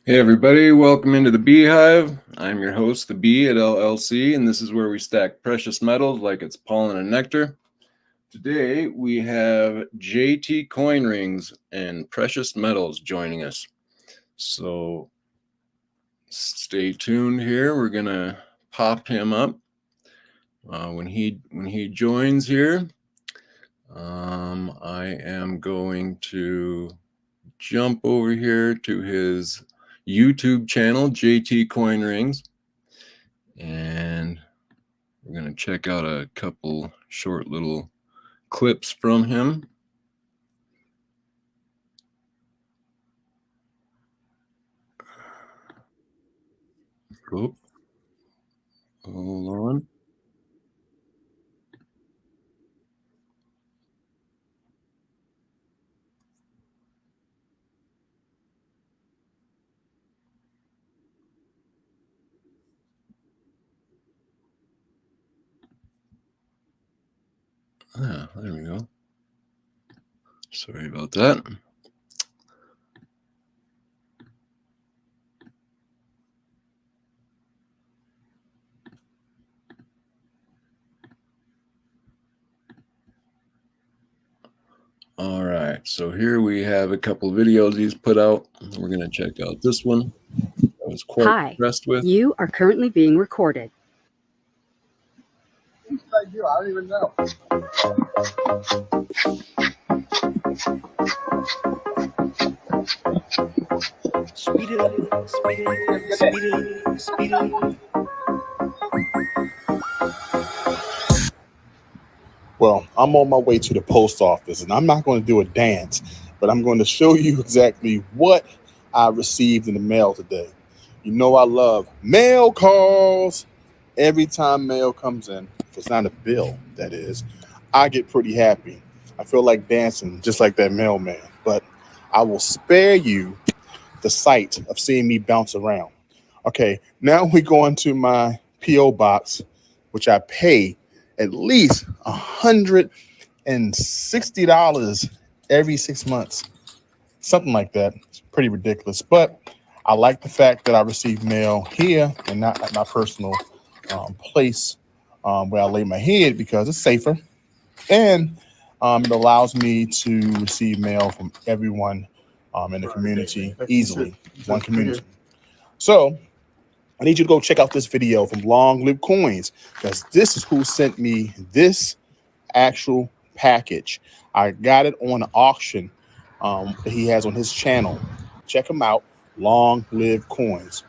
Hey everybody, welcome into the Beehive. I'm your host, the Bee at LLC, and this is where we stack precious metals like it's pollen and nectar. Today we have JT Coin Rings and Precious Metals joining us. So stay tuned here. We're gonna pop him up when he joins here. I am going to jump over here to his YouTube channel, JT Coin Rings, and we're going to check out a couple short little clips from him. Oh, hold on. Ah, there we go. Sorry about that. All right, so here we have a couple videos he's put out. We're going to check out this one. I was quite impressed with. You are currently being recorded. I don't even know. Speed it up, speed it up, speed it up, speed it up. Well, I'm on my way to the post office, and I'm not going to do a dance, but I'm going to show you exactly what I received in the mail today. You know I love mail calls. Every time mail comes in, if it's not a bill, that is, I get pretty happy. I feel like dancing just like that mailman, but I will spare you the sight of seeing me bounce around. Okay, now we go into my P.O. box, which I pay at least $160 every 6 months. Something like that. It's pretty ridiculous. But I like the fact that I receive mail here and not at my personal place where I lay my head, because it's safer. And it allows me to receive mail from everyone in the community easily. One community. So I need you to go check out this video from Long Live Coins, because this is who sent me this actual package. I got it on an auction that he has on his channel. Check him out, Long Live Coins.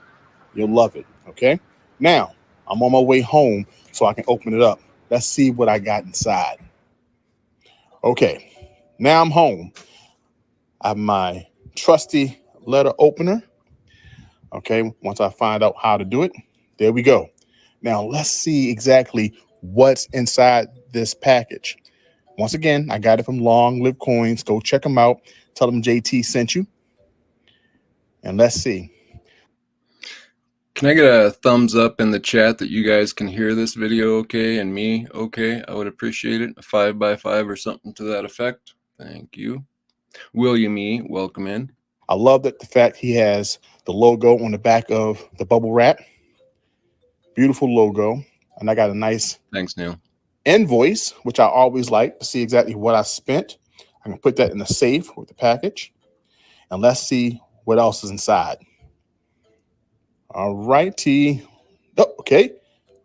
You'll love it. Okay. Now I'm on my way home so I can open it up. Let's see what I got inside. Okay. Now I'm home. I have my trusty letter opener. Okay, once I find out how to do it, there we go. Now let's see exactly what's inside this package. Once again, I got it from Long Live Coins. Go check them out. Tell them JT sent you. And let's see. Can I get a thumbs up in the chat that you guys can hear this video okay and me okay? I would appreciate it. A 5x5 or something to that effect. Thank you. William E., welcome in. I love that the fact he has the logo on the back of the bubble wrap. Beautiful logo. And I got a nice Thanks, Neil. Invoice, which I always like to see exactly what I spent. I can put that in the safe with the package. And let's see what else is inside. All righty. Oh, okay.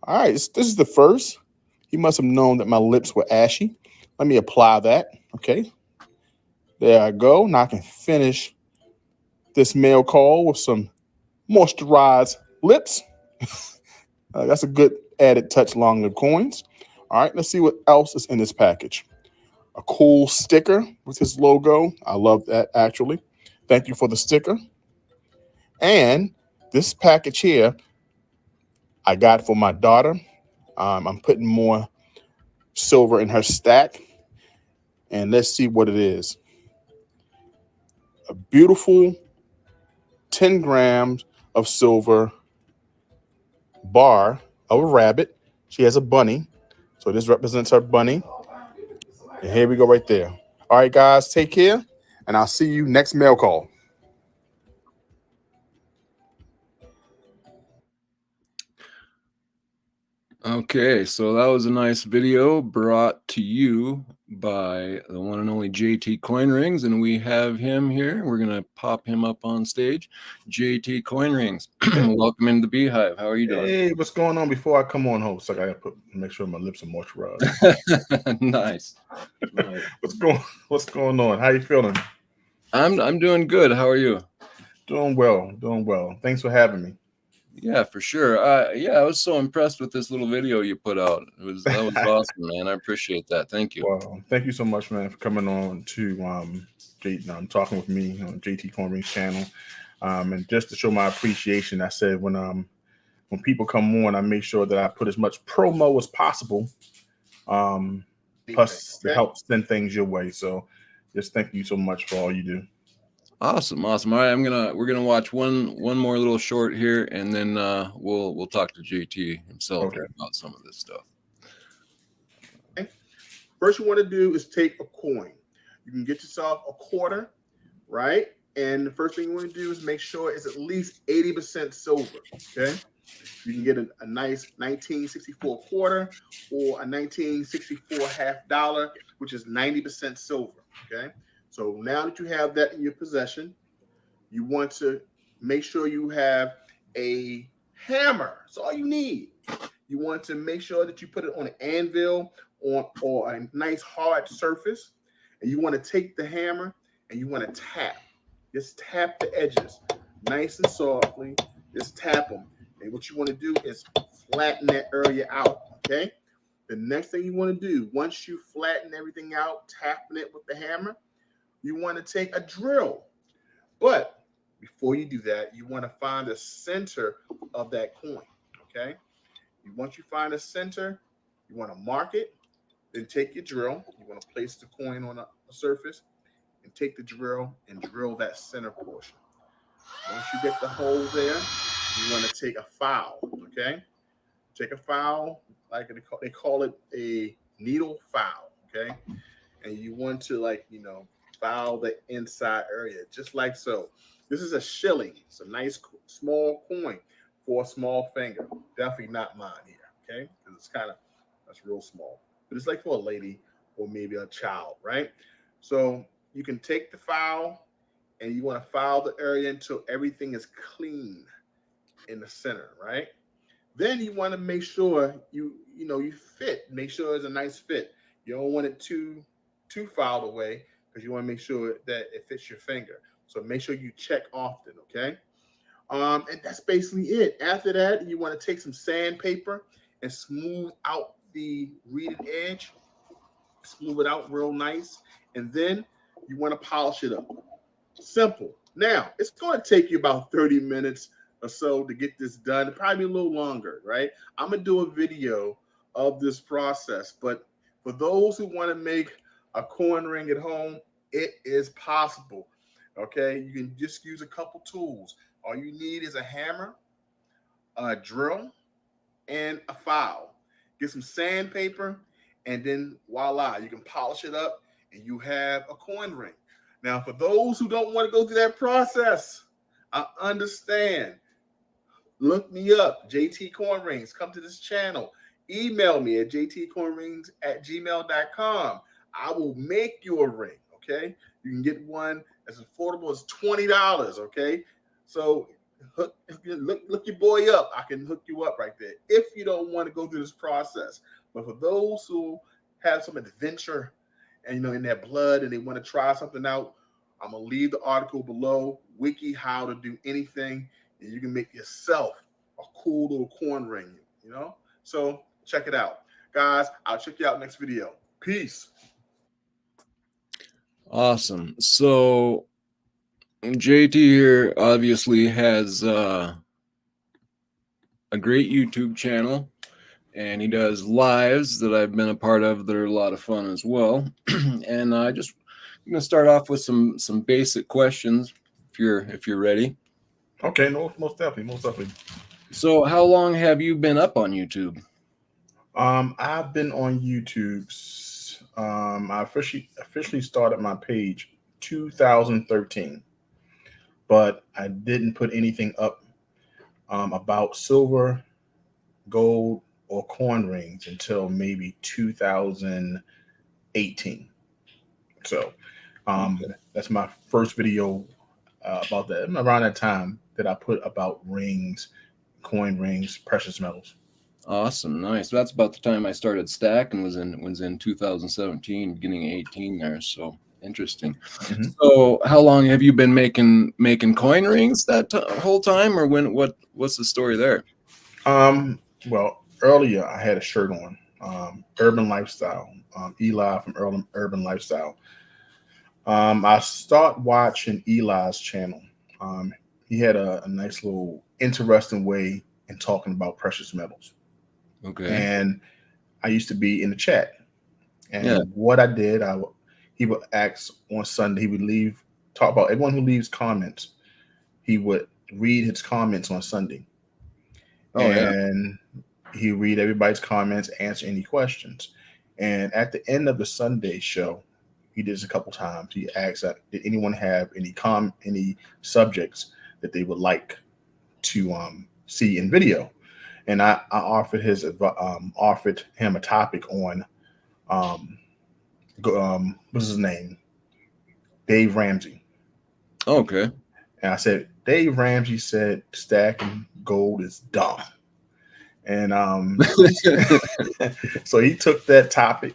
All right. This is the first. He must have known that my lips were ashy. Let me apply that. Okay. There I go. Now I can finish this mail call with some moisturized lips. That's a good added touch, Long Live Coins. All right. Let's see what else is in this package. A cool sticker with his logo. I love that, actually. Thank you for the sticker. And this package here, I got for my daughter. I'm putting more silver in her stack. And let's see what it is. A beautiful 10 grams of silver bar of a rabbit. She has a bunny. So this represents her bunny. And here we go right there. All right, guys, take care. And I'll see you next mail call. Okay, so that was a nice video brought to you by the one and only JT Coin Rings, and we have him here. We're gonna pop him up on stage. JT Coin Rings, welcome into the Beehive. How are you doing? Hey, what's going on? Before I come on, host, I gotta make sure my lips are moisturized. Nice. What's going on? How you feeling? I'm doing good. How are you? Doing well. Thanks for having me. Yeah, for sure. Yeah, I was so impressed with this little video you put out. That was awesome, man. I appreciate that. Thank you. Well, thank you so much, man, for coming on to talking with me on JT Cornring's channel. And just to show my appreciation, I said when people come on, I make sure that I put as much promo as possible. Plus to help send things your way. So just thank you so much for all you do. Awesome. All right, we're gonna watch one more little short here, and then we'll talk to JT himself about some of this stuff. First, you want to do is take a coin. You can get yourself a quarter, right? And the first thing you want to do is make sure it's at least 80% silver. Okay, you can get a nice 1964 quarter or a 1964 half dollar, which is 90% silver. Okay, so now that you have that in your possession, you want to make sure you have a hammer. That's all you need. You want to make sure that you put it on an anvil or a nice hard surface. And you want to take the hammer and you want to tap. Just tap the edges nice and softly. Just tap them. And what you want to do is flatten that area out, okay? The next thing you want to do, once you flatten everything out, tapping it with the hammer, you want to take a drill. But before you do that, you want to find the center of that coin, okay? Once you find a center, you want to mark it, then take your drill. You want to place the coin on a surface and take the drill and drill that center portion. Once you get the hole there, you want to take a file, okay? Take a file, like they call it a needle file, okay? And you want to file the inside area, just like so. This is a shilling. It's a nice small coin for a small finger. Definitely not mine here, okay? Because that's real small. But it's like for a lady or maybe a child, right? So you can take the file and you want to file the area until everything is clean in the center, right? Then you want to make sure you fit. Make sure it's a nice fit. You don't want it too filed away because you want to make sure that it fits your finger. So make sure you check often, okay? And that's basically it. After that, you want to take some sandpaper and smooth out the reeded edge. Smooth it out real nice. And then you want to polish it up. Simple. Now, it's going to take you about 30 minutes or so to get this done. Probably a little longer, right? I'm going to do a video of this process. But for those who want to make a coin ring at home, it is possible. Okay? You can just use a couple tools. All you need is a hammer, a drill, and a file. Get some sandpaper, and then voila, you can polish it up, and you have a coin ring. Now, for those who don't want to go through that process, I understand. Look me up, JT Coin Rings. Come to this channel. Email me at jtcoinrings@gmail.com. I will make you a ring, okay? You can get one as affordable as $20, okay? So look your boy up. I can hook you up right there if you don't want to go through this process. But for those who have some adventure and in their blood and they want to try something out, I'm gonna leave the article below, wiki how to do anything, and you can make yourself a cool little coin ring, So check it out. Guys, I'll check you out next video. Peace. Awesome. So JT here obviously has a great YouTube channel, and he does lives that I've been a part of that are a lot of fun as well. And I'm gonna start off with some basic questions if you're ready. Okay, no, most definitely. So how long have you been up on YouTube? I've been on YouTube. I officially started my page 2013, but I didn't put anything up about silver, gold, or coin rings until maybe 2018. So that's my first video about that. Around that time that I put about rings, coin rings, precious metals. Awesome, nice. That's about the time I started stacking. Was in 2017, beginning of 18 there. So interesting. Mm-hmm. So how long have you been making coin rings that whole time, or what's the story there? Well, earlier I had a shirt on, Urban Lifestyle, Eli from Urban Lifestyle. I start watching Eli's channel. He had a nice little interesting way in talking about precious metals. Okay. And I used to be in the chat. And Yeah. what I did, he would ask on Sunday, he would talk about everyone who leaves comments. He would read his comments on Sunday. Oh, yeah. And he read everybody's comments, answer any questions. And at the end of the Sunday show, he did this a couple times. He asked, did anyone have any subjects that they would like to see in video? And I offered him a topic on what's his name? Dave Ramsey. Okay. And I said, Dave Ramsey said stacking gold is dumb. And so he took that topic,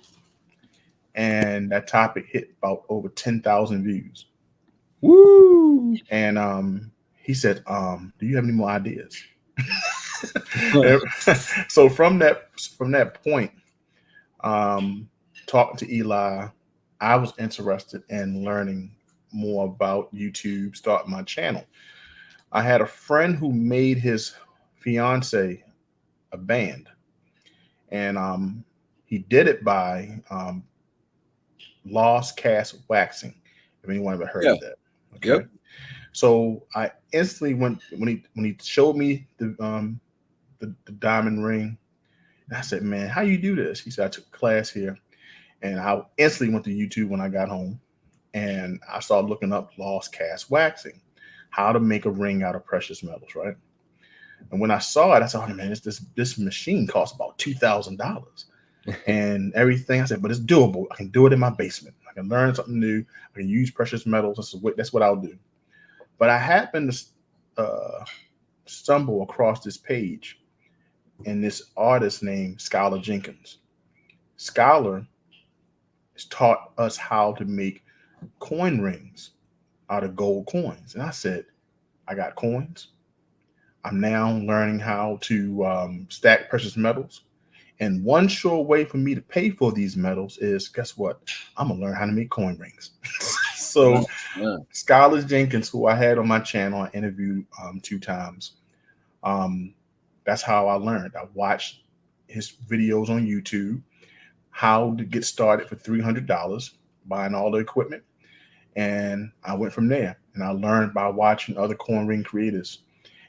and that topic hit about over 10,000 views. Woo! And he said, do you have any more ideas? So from that point, talking to Eli, I was interested in learning more about YouTube, start my channel. I had a friend who made his fiance a band, and he did it by lost cast waxing. If anyone ever heard of that, okay. Yep. So I instantly went when he showed me the diamond ring, and I said, "Man, how you do this?" He said, "I took a class here," and I instantly went to YouTube when I got home, and I started looking up lost cast waxing, how to make a ring out of precious metals, right? And when I saw it, I said, "Oh man, this machine costs about $2,000." And everything. I said, but it's doable. I can do it in my basement. I can learn something new. I can use precious metals. That's what I'll do. But I happened to stumble across this page and this artist named Skylar Jenkins. Skylar has taught us how to make coin rings out of gold coins. And I said, I got coins. I'm now learning how to stack precious metals. And one sure way for me to pay for these metals is, guess what? I'm going to learn how to make coin rings. So Skylar Jenkins, who I had on my channel, I interviewed 2 times. That's how I learned. I watched his videos on YouTube, how to get started for $300, buying all the equipment. And I went from there. And I learned by watching other coin ring creators.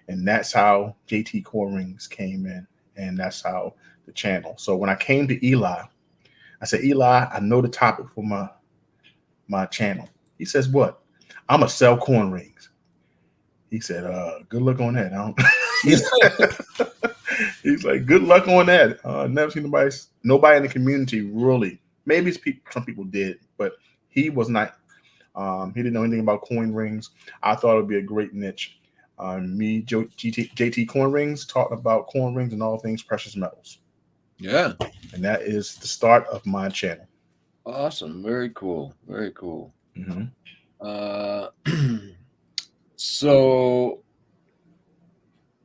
And that's how JT Coin Rings came in. And that's how the channel. So when I came to Eli, I said, Eli, I know the topic for my channel. He says, what? I'm gonna sell coin rings. He said, good luck on that. He's like, good luck on that. Never seen nobody in the community really. Maybe some people did, but he was not. He didn't know anything about coin rings. I thought it would be a great niche. JT Coin Rings talking about coin rings and all things precious metals. Yeah. And that is the start of my channel. Awesome. Very cool. Very cool. Mm-hmm. So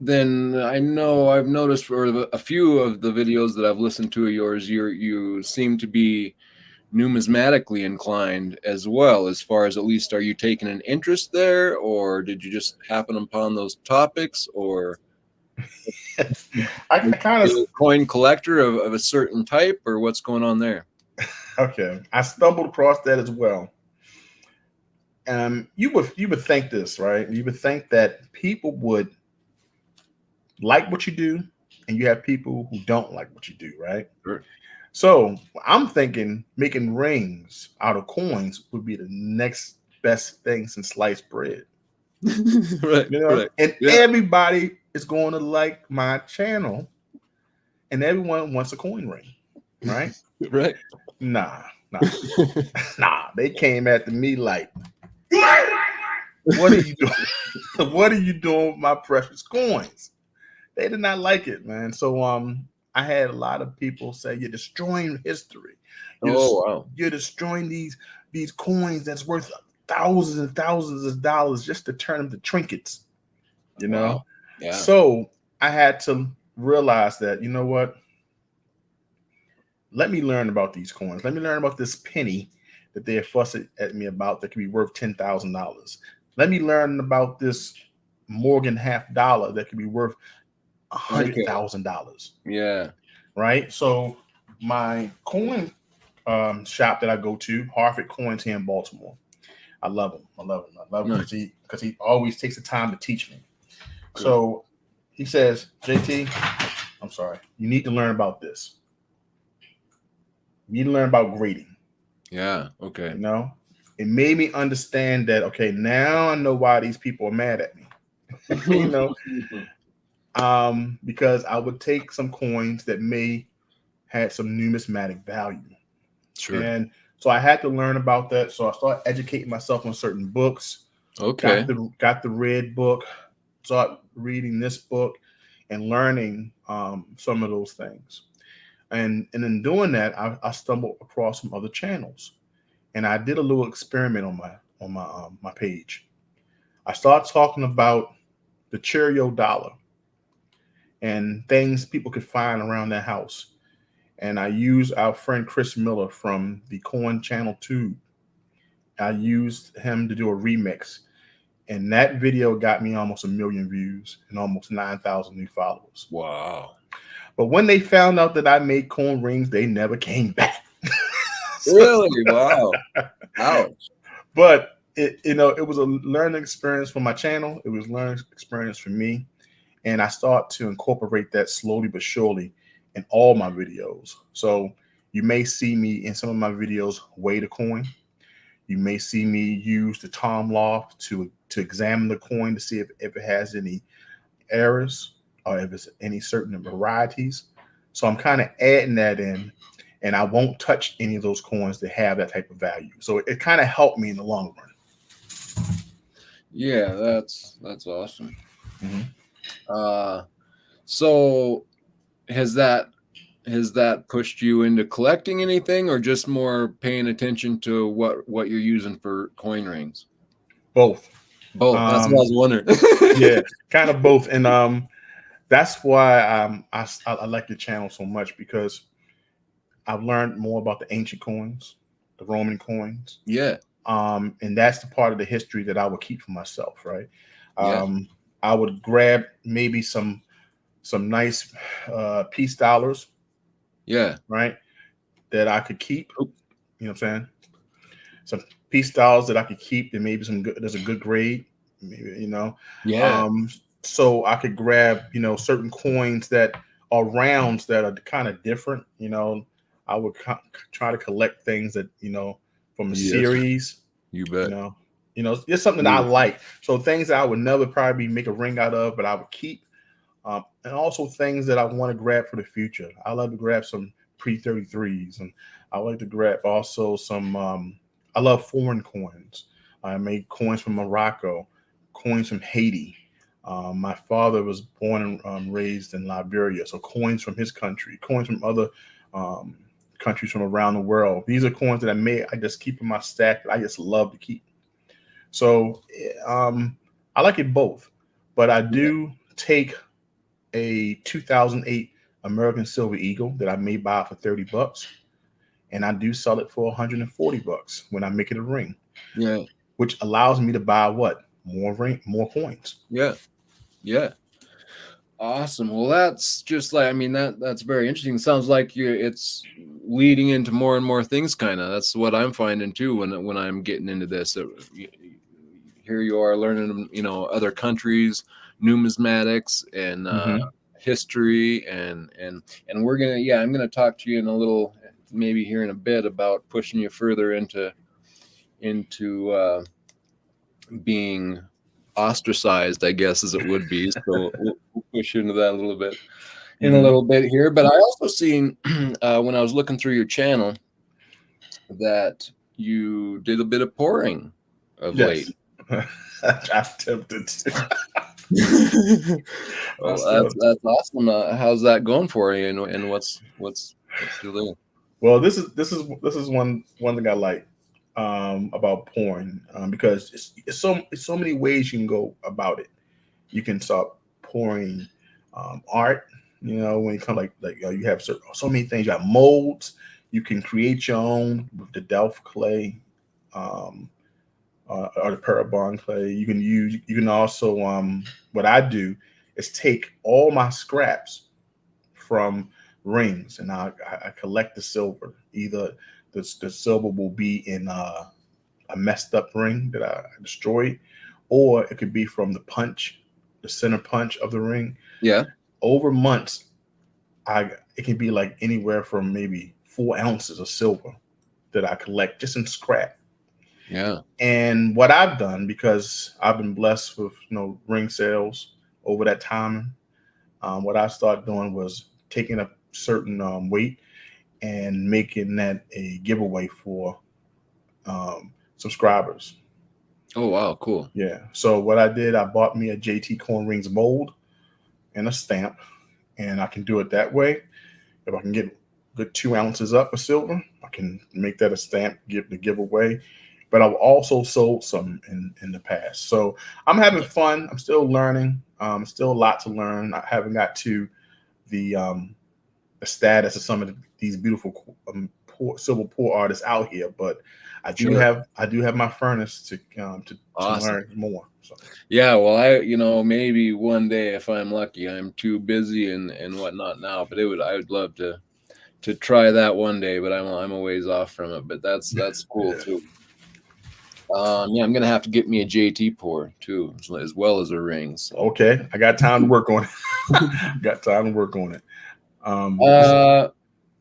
then I know I've noticed for a few of the videos that I've listened to of yours, you seem to be numismatically inclined as well, as far as at least, are you taking an interest there, or did you just happen upon those topics, or I kind of coin collector of a certain type, or what's going on there? Okay, I stumbled across that as well. You would think this, right? You would think that people would like what you do, and you have people who don't like what you do, right? Sure. So I'm thinking making rings out of coins would be the next best thing since sliced bread. Right. You know? Right. And yeah. Everybody is going to like my channel. and everyone wants a coin ring, right? Right. Nah. Nah. They came after me like, what are you doing? What are you doing with my precious coins? They did not like it, man. So I had a lot of people say, you're destroying history. Wow. You're destroying these coins that's worth thousands and thousands of dollars just to turn them to trinkets. You know? Wow. Yeah. So I had to realize that, you know what? Let me learn about these coins. Let me learn about this penny that they're fussing at me about that could be worth $10,000. Let me learn about this Morgan half dollar that could be worth $100,000. Yeah. Right. So my coin shop that I go to, Harford Coins here in Baltimore. I love him. I love him because he always takes the time to teach me. Good. So he says, JT, I'm sorry, you need to learn about this. You need to learn about grading. Yeah. Okay. You know, it made me understand that, okay, now I know why these people are mad at me. You know, because I would take some coins that may had some numismatic value. Sure. And so I had to learn about that. So I started educating myself on certain books. Okay. Got the red book, started reading this book and learning some of those things. And in doing that, I stumbled across some other channels. And I did a little experiment on my page. I started talking about the Cheerio dollar and things people could find around their house. And I used our friend Chris Miller from the Coin Channel 2. I used him to do a remix. And that video got me almost 1 million views and almost 9,000 new followers. Wow. But when they found out that I made coin rings, they never came back. Really? Wow. Ouch. But it was a learning experience for my channel. It was a learning experience for me. And I start to incorporate that slowly but surely in all my videos. So you may see me in some of my videos weigh the coin. You may see me use the Tom Loft to examine the coin to see if it has any errors or if it's any certain varieties. So I'm kind of adding that in, and I won't touch any of those coins that have that type of value. So it kind of helped me in the long run. Yeah, that's awesome. Mm-hmm. So has that pushed you into collecting anything, or just more paying attention to what you're using for coin rings? Both. Both. That's what I was wondering. Yeah, kind of both. And that's why I like your channel so much, because I've learned more about the ancient coins, the Roman coins. Yeah. And that's the part of the history that I would keep for myself, right? Yeah. I would grab maybe some nice peace dollars. Yeah. Right. That I could keep. You know what I'm saying? Some peace dollars that I could keep, and maybe there's a good grade, maybe, you know. Yeah. So I could grab, certain coins that are rounds that are kind of different. I would try to collect things that, from a series. You bet. It's something that I like. So things that I would never probably make a ring out of, but I would keep. And also things that I want to grab for the future. I love to grab some pre-33s, and I like to grab also some, I love foreign coins. I made coins from Morocco, coins from Haiti. My father was born and raised in Liberia, so coins from his country, coins from other countries from around the world. These are coins that I just keep in my stack that I just love to keep. So I like it both, but I do take a 2008 American Silver Eagle that I may buy for $30, and I do sell it for $140 when I make it a ring. Yeah. Which allows me to buy what? More coins. Yeah. Yeah. Awesome. Well, that's just like, that's very interesting. It sounds like it's leading into more and more things, kind of. That's what I'm finding too when I'm getting into this. Here you are learning, other countries, numismatics, and history, and I'm gonna talk to you in a little, maybe here in a bit, about pushing you further into being ostracized, I guess, as it would be. So we'll push into that a little bit. in a little bit here, but I also seen when I was looking through your channel that you did a bit of pouring of Yes. late. I attempted to. Well, that's awesome. How's that going for you, and what's still there? Well, this is one thing I like about pouring because it's so many ways you can go about it. You can start pouring art. You know, when it comes like you have so many things. You have molds. You can create your own with the Delft clay or the Parabon clay. You can use. You can also what I do is take all my scraps from rings, and I collect the silver. Either the silver will be in a messed up ring that I destroyed, or it could be from the center punch of the ring. Yeah. Over months, it can be like anywhere from maybe 4 ounces of silver that I collect just in scrap. Yeah. And what I've done, because I've been blessed with ring sales over that time, what I started doing was taking a certain weight and making that a giveaway for subscribers. Oh wow, cool. Yeah. So what I did, I bought me a JT Coin Rings mold and a stamp, and I can do it that way. If I can get good 2 ounces up of silver, I can make that a stamp, give the giveaway. But I've also sold some in the past. So I'm having fun. I'm still learning. Still a lot to learn. I haven't got to the status of some of these beautiful silver pour artists out here, but I do have my furnace to Awesome. learn more. So. Yeah, well, maybe one day if I'm lucky. I'm too busy and whatnot now, but I would love to try that one day, but I'm a ways off from it. But that's cool too. Yeah, I'm gonna have to get me a JT pour too, as well as a ring. So. Okay, I got time to work on it. Got time to work on it.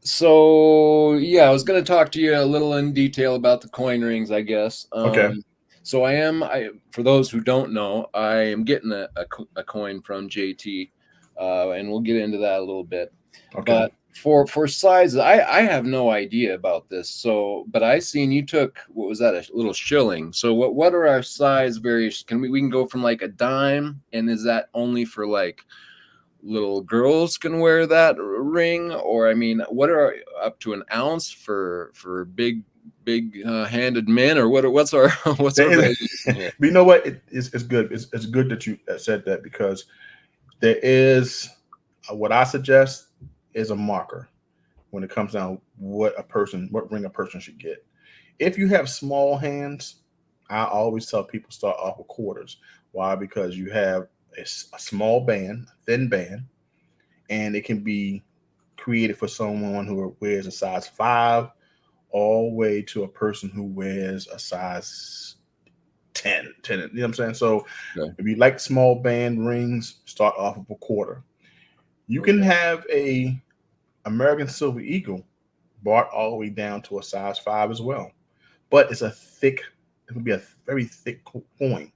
So yeah, I was gonna talk to you a little in detail about the coin rings, I guess. Okay. So for those who don't know, I am getting a coin from JT, and we'll get into that a little bit. Okay. But for sizes, I have no idea about this. So, but I seen you took, what was that, a little shilling? So what are our size variations? We can go from like a dime, and is that only for like little girls can wear that ring, or I mean, what are up to an ounce for big handed men, or what's our variation here? But you know what? It's good. It's good that you said that, because there is what I suggest is a marker when it comes down what ring a person should get. If you have small hands, I always tell people start off with quarters. Why? Because you have a small band, a thin band, and it can be created for someone who wears a size 5 all the way to a person who wears a size 10. You know what I'm saying? So if you like small band rings, start off with a quarter. You can have a American Silver Eagle bought all the way down to a size 5 as well. But it would be a very thick coin.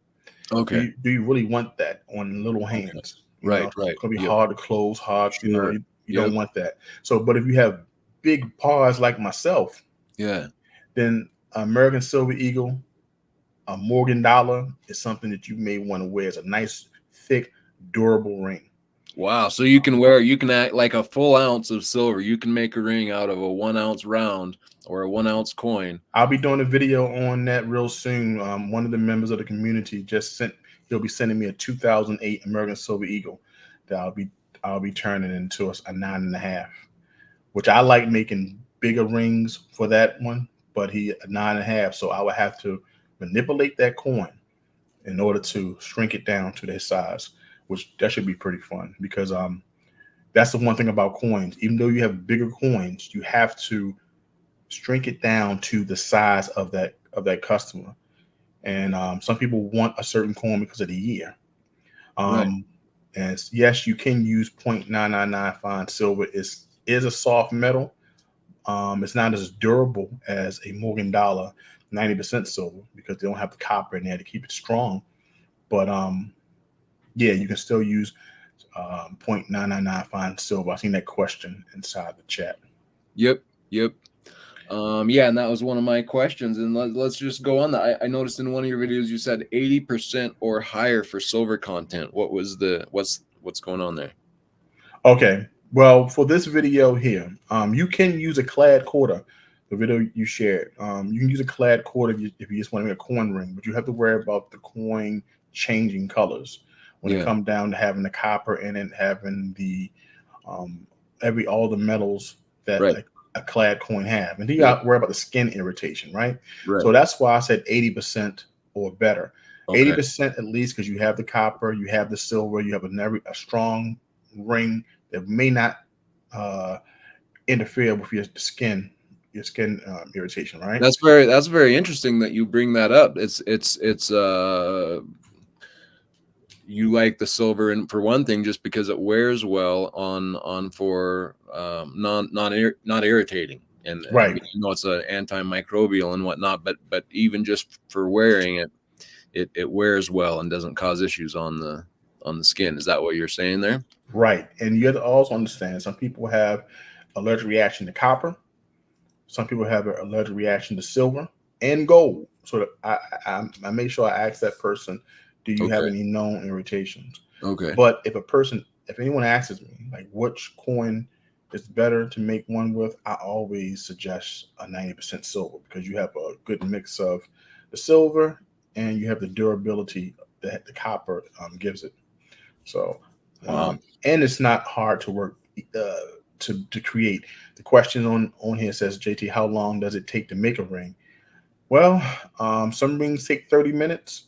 Okay. Do you really want that on little hands? Right. It's gonna be hard to close, Sure. You don't want that. So, but if you have big paws like myself, then American Silver Eagle, a Morgan dollar is something that you may want to wear as a nice, thick, durable ring. Wow. So you can act like a full ounce of silver. You can make a ring out of a 1 ounce round or a 1 ounce coin. I'll be doing a video on that real soon. One of the members of the community he'll be sending me a 2008 American Silver Eagle that I'll be turning into a 9.5, which I like making bigger rings for that one, but a 9.5. So I would have to manipulate that coin in order to shrink it down to their size, which that should be pretty fun, because that's the one thing about coins. Even though you have bigger coins, you have to shrink it down to the size of that customer. And some people want a certain coin because of the year. And yes, you can use 0.999 fine silver. Is a soft metal. It's not as durable as a Morgan dollar 90% silver, because they don't have the copper in there to keep it strong. But yeah, you can still use .999 fine silver. I seen that question inside the chat. Yep. Yeah, and that was one of my questions. And let's just go on that. I noticed in one of your videos you said 80% or higher for silver content. What's going on there? Okay. Well, for this video here, you can use a clad quarter. The video you shared, you can use a clad quarter if you just want to make a coin ring, but you have to worry about the coin changing colors when it comes down to having the copper in it, having the all the metals that a clad coin have, and then you got to worry about the skin irritation, right? So that's why I said 80% or better. 80% at least, because you have the copper, you have the silver, you have a strong ring that may not interfere with your skin irritation, right? That's very interesting that you bring that up. It's you like the silver, and for one thing, just because it wears well on for not irritating, and right. I mean, you know, it's an antimicrobial and whatnot, but even just for wearing it wears well and doesn't cause issues on the skin. Is that what you're saying there? Right. And you have to also understand, some people have allergic reaction to copper. Some people have an allergic reaction to silver and gold. So I make sure I ask that person, do you have any known irritations? But if anyone asks me, like, which coin is better to make one with, I always suggest a 90% silver, because you have a good mix of the silver and you have the durability that the copper gives it. So, and it's not hard to work to create. The question on here says, JT, how long does it take to make a ring? Well, some rings take 30 minutes.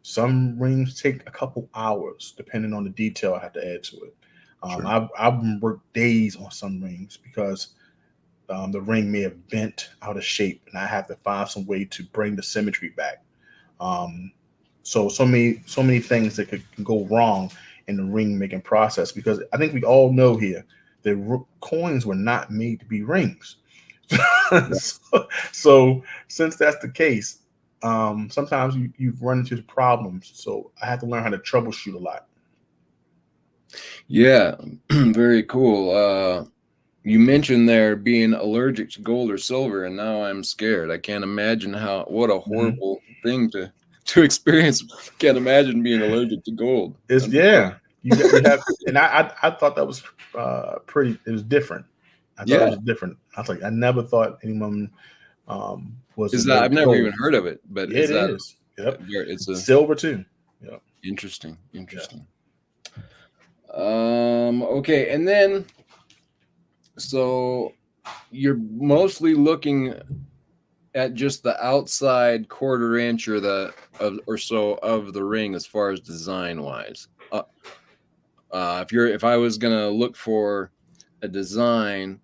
Some rings take a couple hours, depending on the detail I have to add to it. I've worked days on some rings because the ring may have bent out of shape, and I have to find some way to bring the symmetry back. So many things that can go wrong in the ring making process, because I think we all know here that coins were not made to be rings. so since that's the case, sometimes you've run into the problems. So I have to learn how to troubleshoot a lot. Yeah, very cool. You mentioned there being allergic to gold or silver, and now I'm scared. I can't imagine what a horrible thing to experience. Can't imagine being allergic to gold. You have, and I thought that was it was different. I thought it was different. I was like, I never thought anyone was. Is that, I've never even heard of it, but it is. Yep. It's a silver too. Yep. Interesting. Okay, and then so you're mostly looking at just the outside quarter inch or so of the ring as far as design wise. If I was gonna look for a design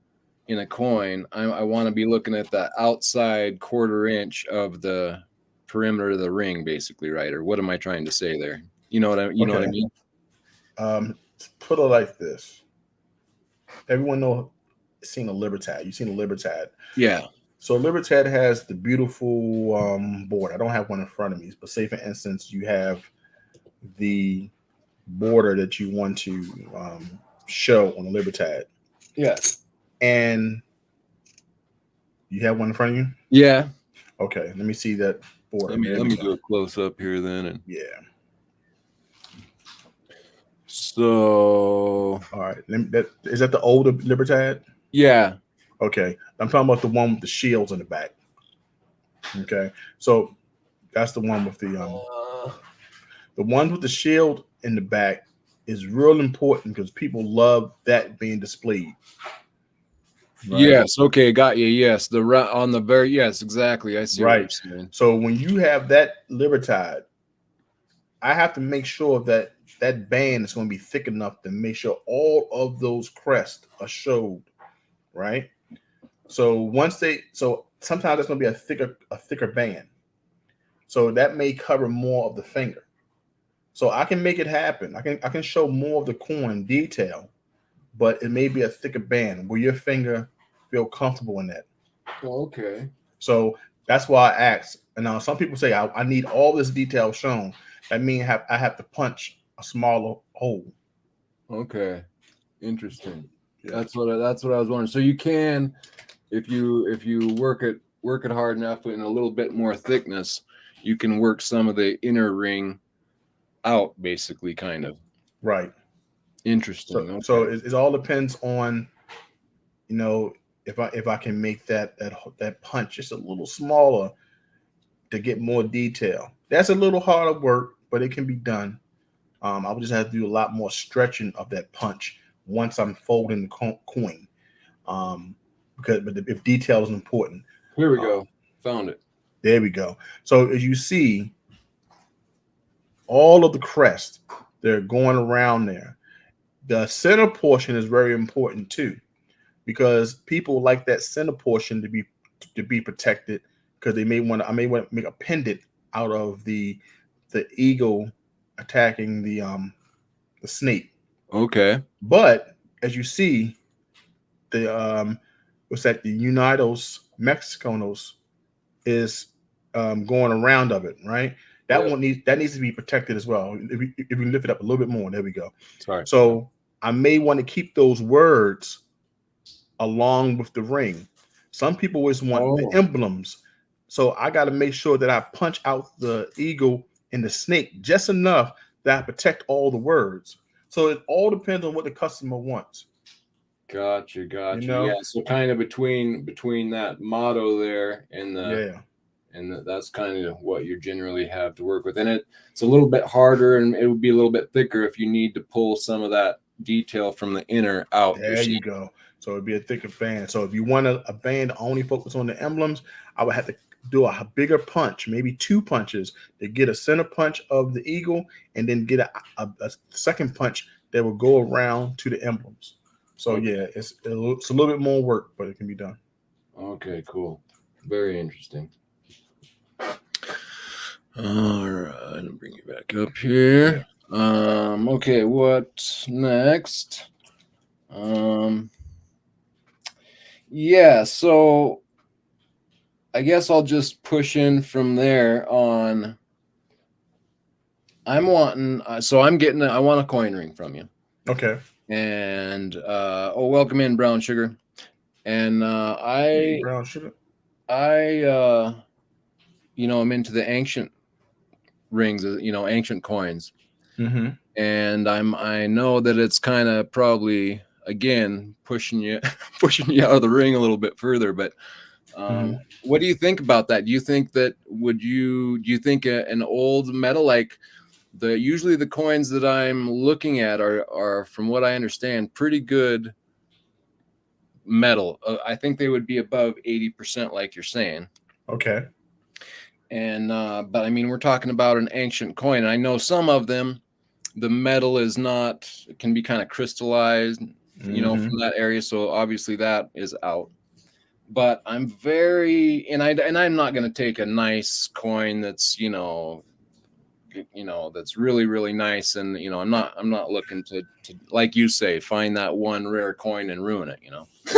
in a coin, I want to be looking at the outside quarter inch of the perimeter of the ring, basically, right? Or what am I trying to say there? You know what I mean? Put it like this. Everyone seen a Libertad. You've seen a Libertad. Yeah. So Libertad has the beautiful board. I don't have one in front of me, but say for instance, you have the border that you want to show on the Libertad. Yeah. And you have one in front of you? Yeah. Okay, let me see that border. Let me do a close up here then. And yeah. So all right, is that the older Libertad? Yeah. Okay, I'm talking about the one with the shields in the back. Okay, so that's the one with the one with the shield in the back is real important because people love that being displayed. Right? Yes. Okay. Got you. Yes. On the very, yes, exactly. I see. Right. What you're saying. So when you have that Libertad, I have to make sure that that band is going to be thick enough to make sure all of those crests are showed. Right. So sometimes it's going to be a thicker band. So that may cover more of the finger. So I can make it happen. I can show more of the coin detail, but it may be a thicker band where your finger feel comfortable in that. Okay. So that's why I asked. And now some people say I need all this detail shown. That means I have to punch a smaller hole. Okay. Interesting. Yeah. That's what I was wondering. So you can, if you work it hard enough in a little bit more thickness, you can work some of the inner ring out, basically, kind of. Right. Interesting. So Okay. it all depends on, you know, if I can make that punch just a little smaller to get more detail. That's a little harder work, but it can be done. I would just have to do a lot more stretching of that punch once I'm folding the coin. But if detail is important, Here we go. Found it. there we go. So as you see, all of the crest, they're going around there. The center portion is very important too, because people like that center portion to be protected, because I may want to make a pendant out of the eagle attacking the snake. Okay. But as you see, the what's that? The Unidos Mexicanos is going around of it, right? That needs to be protected as well. If we lift it up a little bit more, there we go. Sorry. So I may want to keep those words along with the ring. Some people always want the emblems, so I got to make sure that I punch out the eagle and the snake just enough that I protect all the words. So it all depends on what the customer wants. Gotcha. You know? Yeah. So kind of between that motto there and Yeah. that's kind of what you generally have to work with. And it's a little bit harder, and it would be a little bit thicker if you need to pull some of that detail from the inner out. There you go. So it'd be a thicker band. So if you want a band to only focus on the emblems, I would have to do a bigger punch, maybe 2 punches, to get a center punch of the eagle, and then get a second punch that will go around to the emblems. So yeah, it's a little bit more work, but it can be done. Okay, cool. Very interesting. All right, I'll bring you back up here. Okay, what next? Yeah, so I guess I'll just push in from there on. I'm wanting, I want a coin ring from you. Okay. And welcome in, Brown Sugar. And Brown sugar. I'm into the ancient rings, ancient coins. Mm-hmm. And I know that it's kind of probably, again, pushing you out of the ring a little bit further, but what do you think about that? Do you think that do you think an old metal, like usually the coins that I'm looking at are, from what I understand, pretty good metal. I think they would be above 80%, like you're saying. Okay. And but I mean, we're talking about an ancient coin. And I know some of them, the metal is not, it can be kind of crystallized, from that area. So obviously that is out. But I'm I'm not going to take a nice coin that's, that's really, really nice. And, I'm not looking to, like you say, find that one rare coin and ruin it,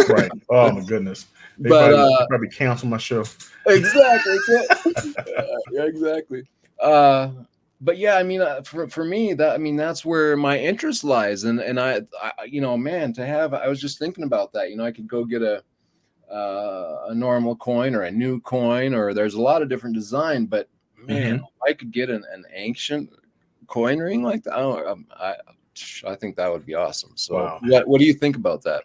Right. Oh my goodness. They probably cancel my show. Exactly. Yeah, exactly. But yeah, I mean, for me, that's where my interest lies. And I man, I was just thinking about that, I could go get a normal coin or a new coin, or there's a lot of different design, but man, I could get an ancient coin ring like that. I think that would be awesome. So Wow. what do you think about that?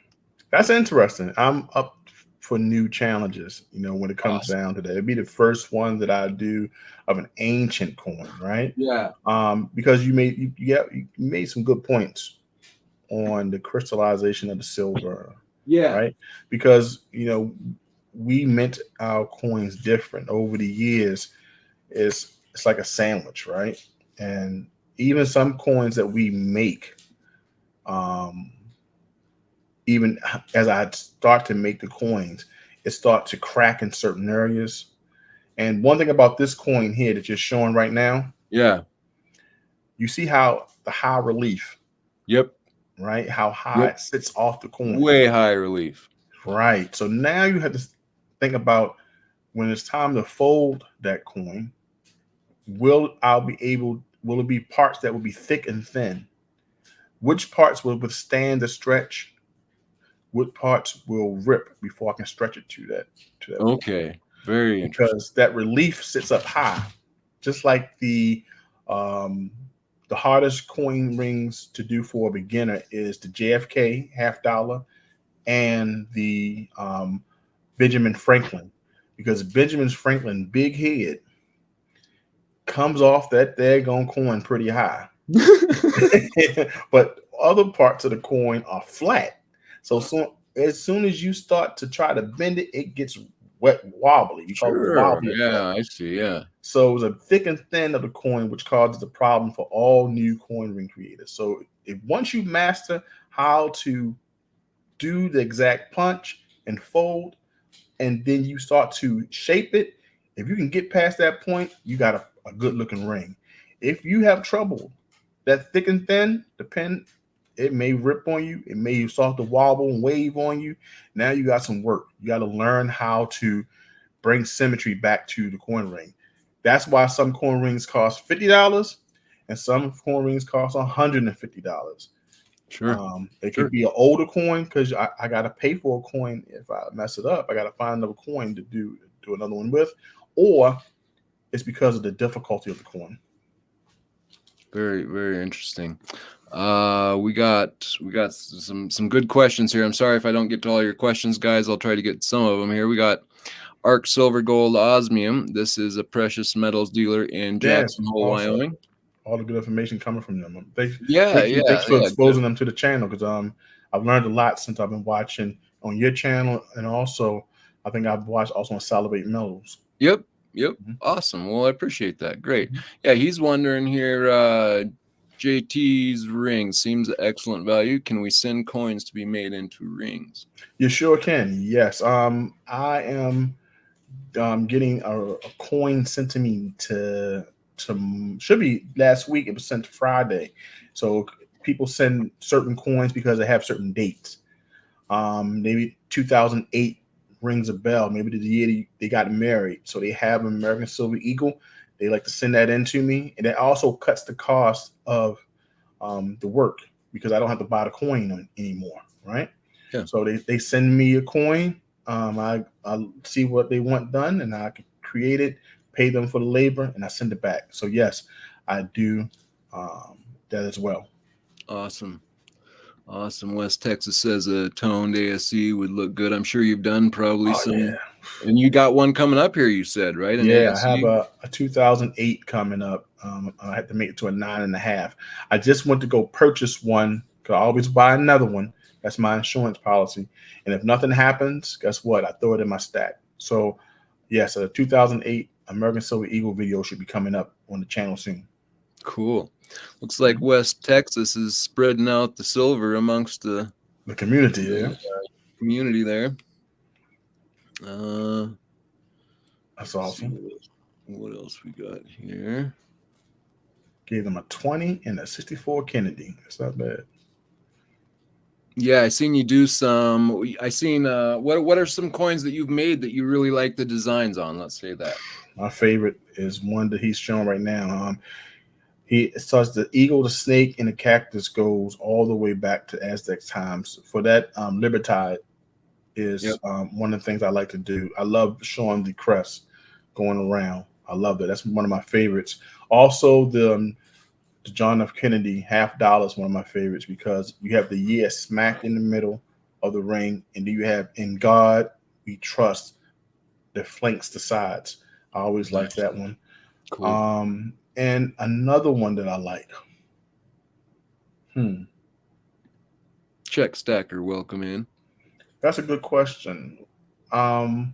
That's interesting. I'm up for new challenges, when it comes down to that. It'd be the first one that I do of an ancient coin, right? Yeah. Because you made some good points on the crystallization of the silver. Yeah. Right. Because, we mint our coins different over the years. It's like a sandwich, right? And even some coins that we make, even as I start to make the coins, it starts to crack in certain areas. And one thing about this coin here that you're showing right now, Yeah. you see how the high relief, Yep. right? How high it sits off the coin. Way high relief. Right. So now you have to think about, when it's time to fold that coin, will it be parts that will be thick and thin? which parts will withstand the stretch, what parts will rip before I can stretch it to that point. Okay. Very interesting. Because that relief sits up high, just like the hardest coin rings to do for a beginner is the JFK $half and the Benjamin Franklin, because Benjamin Franklin big head comes off that daggone coin pretty high. But other parts of the coin are flat. So as soon as you start to try to bend it, it gets wobbly. You call it a Sure. wobbly Yeah, effect. I see. Yeah. So it's a thick and thin of the coin, which causes a problem for all new coin ring creators. So if once you master how to do the exact punch and fold, and then you start to shape it, if you can get past that point, you got a good looking ring. If you have trouble, that thick and thin, the pen, it may rip on you. It may start to wobble and wave on you. Now you got some work. You got to learn how to bring symmetry back to the coin ring. That's why some coin rings cost $50 and some coin rings cost $150. Sure. It Sure. could be an older coin because I got to pay for a coin. If I mess it up, I got to find another coin to do another one with, or it's because of the difficulty of the coin. Very, very interesting. We got some good questions here. I'm sorry if I don't get to all your questions, guys. I'll try to get some of them here. We got Arc Silver Gold Osmium. This is a precious metals dealer in Jackson Hole, awesome. Wyoming. All the good information coming from them. Thanks Yeah, for exposing them to the channel, because I've learned a lot since I've been watching on your channel, and also I think I've watched also on Salivate Metals. Yep. Awesome. Well, I appreciate that. Great. Yeah, he's wondering here, JT's ring seems excellent value. Can we send coins to be made into rings? You sure can. Yes. I am getting a coin sent to me to should be last week. It was sent Friday. So people send certain coins because they have certain dates. Maybe 2008 rings a bell. Maybe the year they got married. So they have an American Silver Eagle. They like to send that in to me. And that also cuts the cost of the work, because I don't have to buy the coin anymore. Right. Yeah. So they send me a coin. I see what they want done, and I can create it, pay them for the labor, and I send it back. So yes, I do that as well. Awesome. West Texas says a toned ASC would look good. I'm sure you've done probably some. Yeah. And you got one coming up here, you said, right? An Yeah, ASC? I have a 2008 coming up. I have to make it to a 9.5. I just went to go purchase one, because I always buy another one. That's my insurance policy. And if nothing happens, guess what? I throw it in my stack. So yes, a 2008 American Silver Eagle video should be coming up on the channel soon. Cool. Looks like West Texas is spreading out the silver amongst the community there. Community there. That's awesome. What else we got here? Gave them a 20 and a 64 Kennedy. That's not bad. Yeah, I seen you do some. I seen what are some coins that you've made that you really like the designs on? Let's say that. My favorite is one that he's showing right now. He starts the eagle, the snake, and the cactus goes all the way back to Aztec times. For that, Libertad is one of the things I like to do. I love showing the crest going around. I love that. That's one of my favorites. Also, the John F. Kennedy $half is one of my favorites, because you have the year smack in the middle of the ring, and then you have "In God We Trust" that flanks the sides. I always like that one. Cool. And another one that I like. Check Stacker, welcome in. That's a good question. It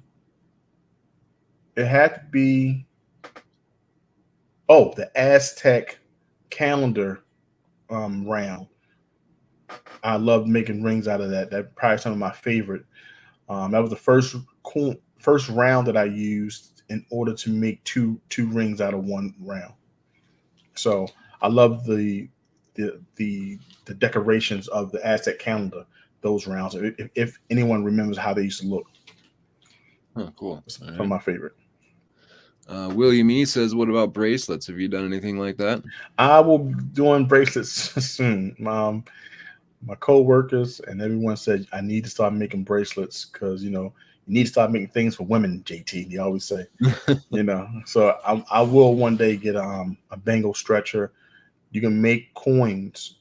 had to be the Aztec calendar round. I love making rings out of that. That's probably some of my favorite. That was the first round that I used in order to make two rings out of one round. So I love the decorations of the Aztec calendar, those rounds. If anyone remembers how they used to look. Oh, cool. Some of my favorite. William E says, "What about bracelets? Have you done anything like that?" I will be doing bracelets soon. My co-workers and everyone said I need to start making bracelets because you need to start making things for women, JT. They always say, So I will one day get a bangle stretcher. You can make coins.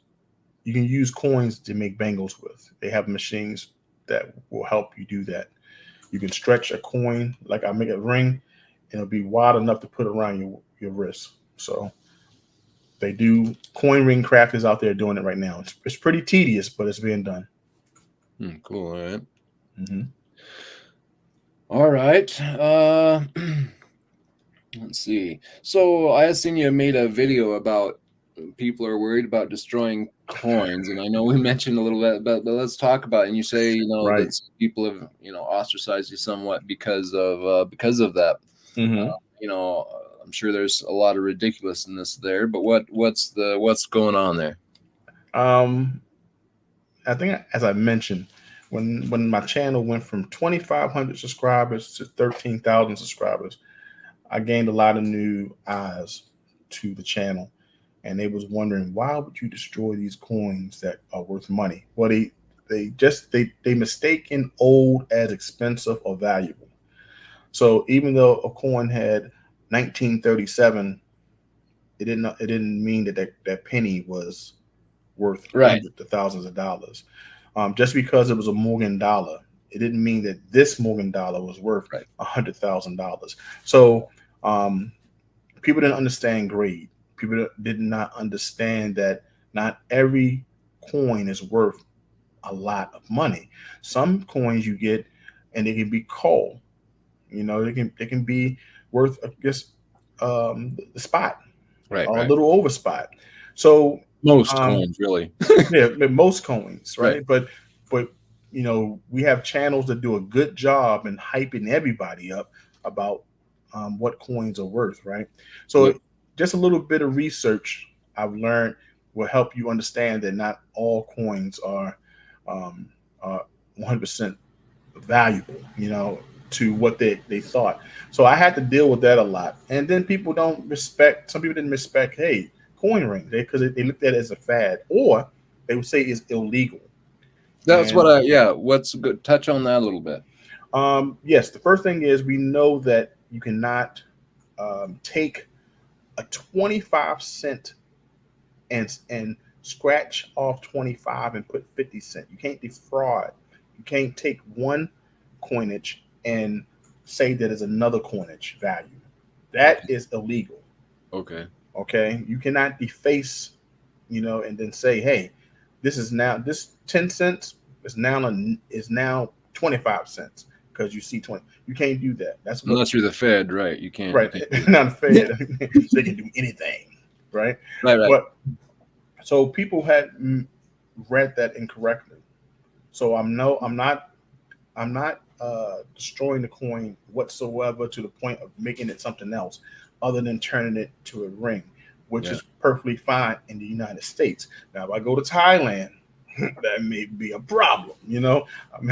You can use coins to make bangles with. They have machines that will help you do that. You can stretch a coin like I make a ring, and it'll be wide enough to put around your wrist. So they do. Coin ring crafters out there doing it right now. It's pretty tedious, but it's being done. Cool. All right. Mm-hmm. All right. Let's see. So I had seen you made a video about people are worried about destroying coins, and I know we mentioned a little bit, but let's talk about it. And you say Right. that some people have ostracized you somewhat because of that. Mm-hmm. I'm sure there's a lot of ridiculousness there, but what's going on there? I think, as I mentioned, when my channel went from 2,500 subscribers to 13,000 subscribers, I gained a lot of new eyes to the channel, and they was wondering, why would you destroy these coins that are worth money? Well, they mistaken old as expensive or valuable. So even though a coin had 1937, it didn't mean that penny was worth Right. hundreds of thousands of dollars. Just because it was a Morgan dollar, it didn't mean that this Morgan dollar was worth Right. $100,000. So people didn't understand grade. People did not understand that not every coin is worth a lot of money. Some coins you get, and they can be coal. They can be worth just the spot, Right. a Right. little over spot. So Most coins, really. yeah, most coins, Right. right? But we have channels that do a good job in hyping everybody up about what coins are worth, right? So Yep. just a little bit of research I've learned will help you understand that not all coins um, are 100% valuable, to what they thought. So I had to deal with that a lot. And then some people didn't respect, hey, coin ring, because they looked at it as a fad, or they would say it's illegal. That's And what what's good. Touch on that a little bit. yes, the first thing is we know that you cannot take a 25 cent and scratch off 25 and put 50 cent. You can't defraud. You can't take one coinage and say that is another coinage value. That is illegal. Okay. Okay, you cannot deface, and then say, hey, this 10 cents is now 25 cents because you see 20. You can't do that. That's what. Unless you're the Fed, right? You can't. Right. You can't Not fair. They can do anything, right? right. Right. But so people had read that incorrectly. So I'm not destroying the coin whatsoever to the point of making it something else other than turning it to a ring, which is perfectly fine in the United States. Now, if I go to Thailand, that may be a problem.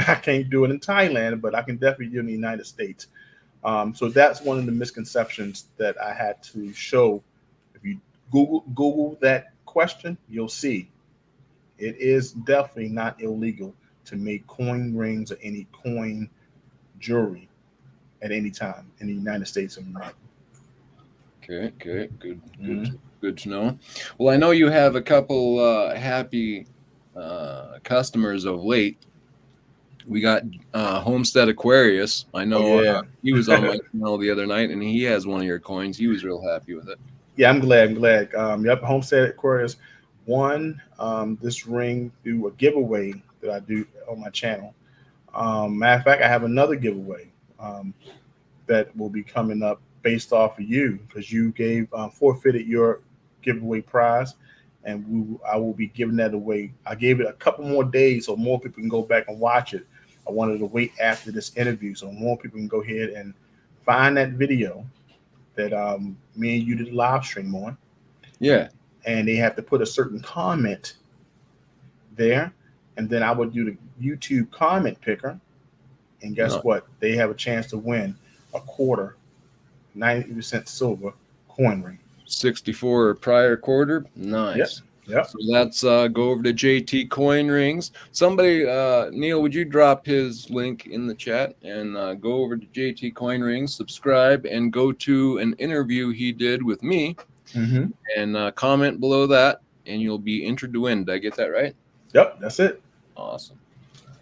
I can't do it in Thailand, but I can definitely do it in the United States. So that's one of the misconceptions that I had to show. If you Google that question, you'll see it is definitely not illegal to make coin rings or any coin jewelry at any time in the United States of America. Okay. Good. Mhm. Good to know. Well, I know you have a couple happy customers of late. We got Homestead Aquarius. I Oh know yeah, he was on my channel the other night, and he has one of your coins. He was real happy with it. yeah. I'm glad. Yep, Homestead Aquarius won this ring through a giveaway that I do on my channel. Matter of fact, I have another giveaway that will be coming up based off of you because you gave forfeited your giveaway prize, and I will be giving that away. I gave it a couple more days so more people can go back and watch it. I wanted to wait after this interview so more people can go ahead and find that video that me and you did a live stream on. Yeah. And they have to put a certain comment there, and then I would do the YouTube comment picker. And guess No. what? They have a chance to win a quarter 90% silver coin ring. 64 prior quarter. Nice. Yep. So let's go over to JT Coin Rings. Somebody, Neil, would you drop his link in the chat and go over to JT Coin Rings, subscribe, and go to an interview he did with me, and comment below that, and you'll be entered to win. Did I get that right? Yep, that's it. Awesome.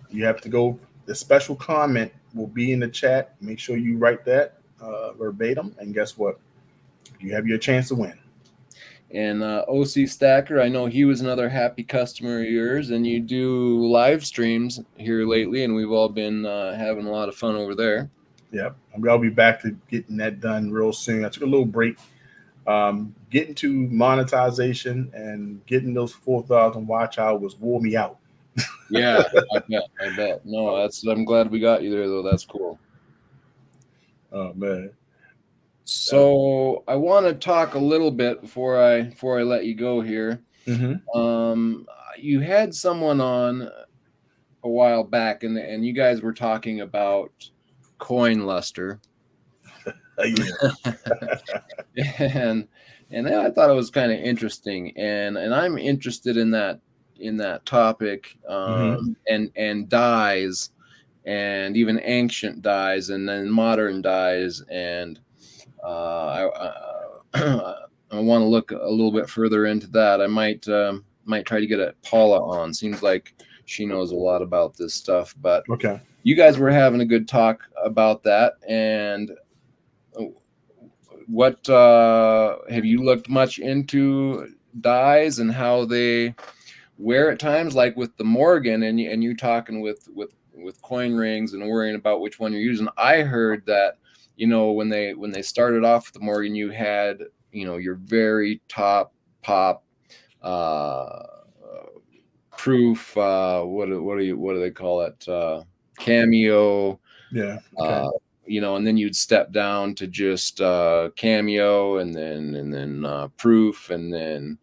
You have to go. The special comment will be in the chat. Make sure you write that verbatim, and guess what? You have your chance to win. And OC Stacker, I know he was another happy customer of yours, and you do live streams here lately, and we've all been having a lot of fun over there. Yep, I'll be back to getting that done real soon. I took a little break. Getting to monetization and getting those 4,000 watch hours wore me out. Yeah, I bet. No, I'm glad we got you there, though. That's cool. Oh man. So I want to talk a little bit before I let you go here. You had someone on a while back, and you guys were talking about coin luster. and I thought it was kind of interesting, and I'm interested in that topic, and dyes, and even ancient dyes, and then modern dyes, and I want to look a little bit further into that. I might try to get Paula on. Seems like she knows a lot about this stuff. But okay, you guys were having a good talk about that. And what have you looked much into dyes and how they wear at times, like with the Morgan, and you talking with coin rings and worrying about which one you're using? I heard that, when they started off with the Morgan, you had, your very top pop proof, what do they call it, cameo, yeah, okay. And then you'd step down to just cameo, and then proof, and then